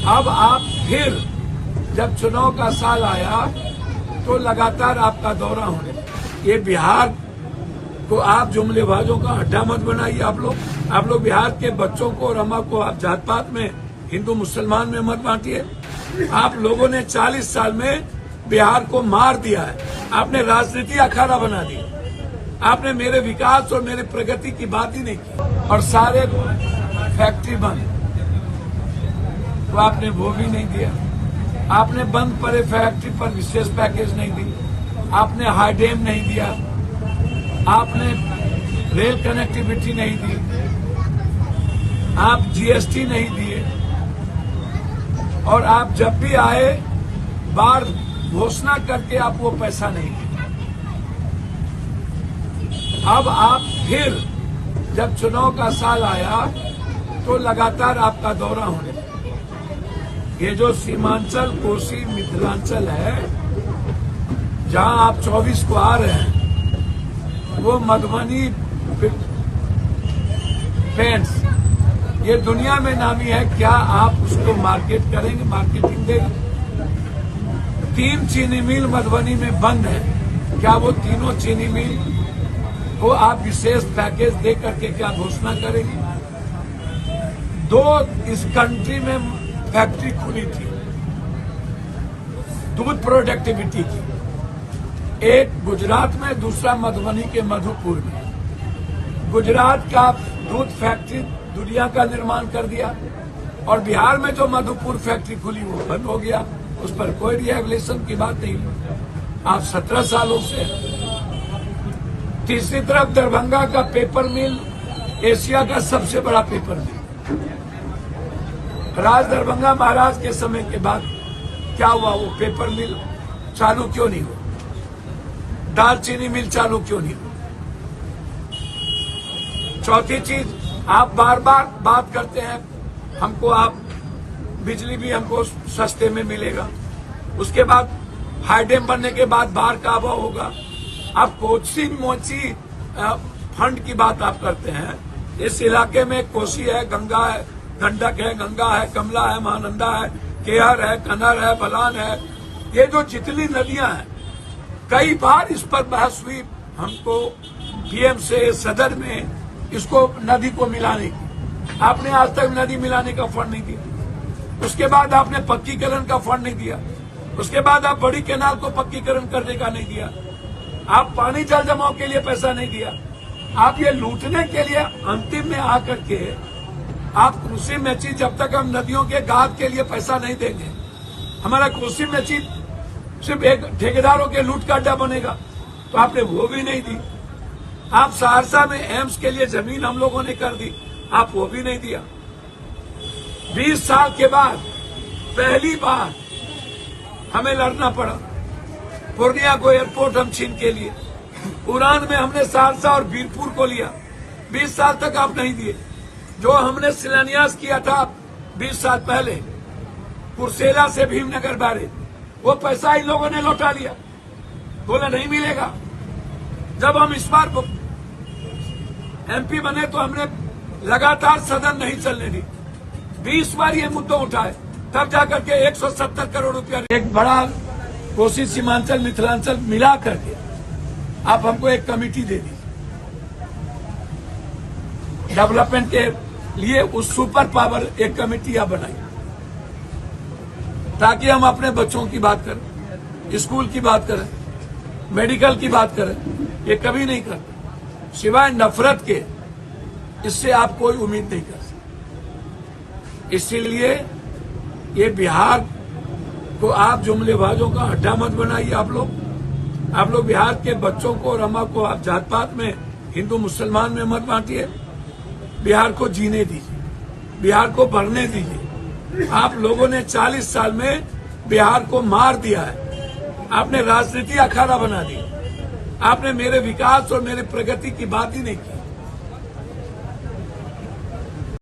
अब आप फिर जब चुनाव का साल आया तो लगातार आपका दौरा होने लगा। ये बिहार को आप जुमलेबाजों का अड्डा मत बनाइए। आप लोग बिहार के बच्चों को और अम्मा को आप जात पात में, हिंदू मुसलमान में मत बांटिए। आप लोगों ने 40 साल में बिहार को मार दिया है। आपने राजनीति अखाड़ा बना दी। आपने मेरे विकास और मेरे प्रगति की बात ही नहीं की। और सारे फैक्ट्री बंद, तो आपने वो भी नहीं दिया। आपने बंद पड़े फैक्ट्री पर विशेष पैकेज नहीं दी। आपने हाई डैम नहीं दिया। आपने रेल कनेक्टिविटी नहीं दी। आप जीएसटी नहीं दिए। और आप जब भी आए बार घोषणा करके आप वो पैसा नहीं दिए। अब आप फिर जब चुनाव का साल आया तो लगातार आपका दौरा होने लगा। ये जो सीमांचल, कोसी, मिथिलांचल है, जहां आप 24 को आ रहे हैं, वो मधुबनी पेंट्स ये दुनिया में नामी है। क्या आप उसको मार्केट करेंगे, मार्केटिंग देंगे? 3 चीनी मिल मधुबनी में बंद है। क्या वो तीनों चीनी मिल को आप विशेष पैकेज दे करके क्या घोषणा करेंगे? 2 इस कंट्री में फैक्ट्री खुली थी दूध प्रोडक्टिविटी की, एक गुजरात में, दूसरा मधुबनी के मधुपुर में। गुजरात का दूध फैक्ट्री दुनिया का निर्माण कर दिया और बिहार में जो मधुपुर फैक्ट्री खुली वो बंद हो गया। उस पर कोई रिएगुलेशन की बात नहीं। आप 17 सालों से। तीसरी तरफ दरभंगा का पेपर मिल एशिया का सबसे बड़ा पेपर मिल, राज दरभंगा महाराज के समय के बाद क्या हुआ? वो पेपर मिल चालू क्यों नहीं हुआ? दालचीनी मिल चालू क्यों नहीं हुआ? चौथी चीज, आप बार बार बात करते हैं हमको, आप बिजली भी हमको सस्ते में मिलेगा। उसके बाद हाई डैम बनने के बाद बाढ़ का अभाव होगा। आप कोसी मोची फंड की बात आप करते हैं। इस इलाके में कोसी है, गंगा है, गंडक है, गंगा है, कमला है, महानंदा है, केहर है, कनर है, बलान है। ये जो जितनी नदियां हैं, कई बार इस पर बहस हुई। हमको पीएम से सदर में इसको नदी को मिलाने की, आपने आज तक नदी मिलाने का फंड नहीं दिया। उसके बाद आपने पक्कीकरण का फंड नहीं दिया। उसके बाद आप बड़ी कैनाल को पक्कीकरण करने का नहीं दिया। आप पानी जल जमाव के लिए पैसा नहीं दिया। आप ये लूटने के लिए अंतिम में आकर के आप कृषि मैची, जब तक हम नदियों के गाद के लिए पैसा नहीं देंगे, हमारा कृषि मैची सिर्फ एक ठेकेदारों के लूट का अड्डा बनेगा। तो आपने वो भी नहीं दी। आप सहरसा में एम्स के लिए जमीन हम लोगों ने कर दी, आप वो भी नहीं दिया। 20 साल के बाद पहली बार हमें लड़ना पड़ा। पूर्णिया को एयरपोर्ट हम छीन के लिए, उड़ान में हमने सहरसा और वीरपुर को लिया। 20 साल तक आप नहीं दिए। जो हमने शिलान्यास किया था 20 साल पहले कुर्सेला से भीमनगर बारे, वो पैसा इन लोगों ने लौटा लिया। बोला नहीं मिलेगा। जब हम इस बार एमपी बने तो हमने लगातार सदन नहीं चलने दी। 20 बार ये मुद्दा उठाए, तब जाकर के 170 करोड़ रुपया एक बड़ा कोसी, सीमांचल, मिथिलांचल मिला करके आप हमको एक कमेटी दे दी डेवलपमेंट के लिए। उस सुपर पावर एक कमेटी आप बनाई ताकि हम अपने बच्चों की बात करें, स्कूल की बात करें, मेडिकल की बात करें। ये कभी नहीं करते, सिवाय नफरत के। इससे आप कोई उम्मीद नहीं कर सकते। इसीलिए ये बिहार को आप जुमलेबाजों का अड्डा मत बनाइए। आप लोग बिहार के बच्चों को और अम्मा को आप जात पात में, हिंदू मुसलमान में मत बांटिए। बिहार को जीने दीजिए, बिहार को बढ़ने दीजिए। आप लोगों ने 40 साल में बिहार को मार दिया है। आपने राजनीति अखाड़ा बना दी। आपने मेरे विकास और मेरे प्रगति की बात ही नहीं की।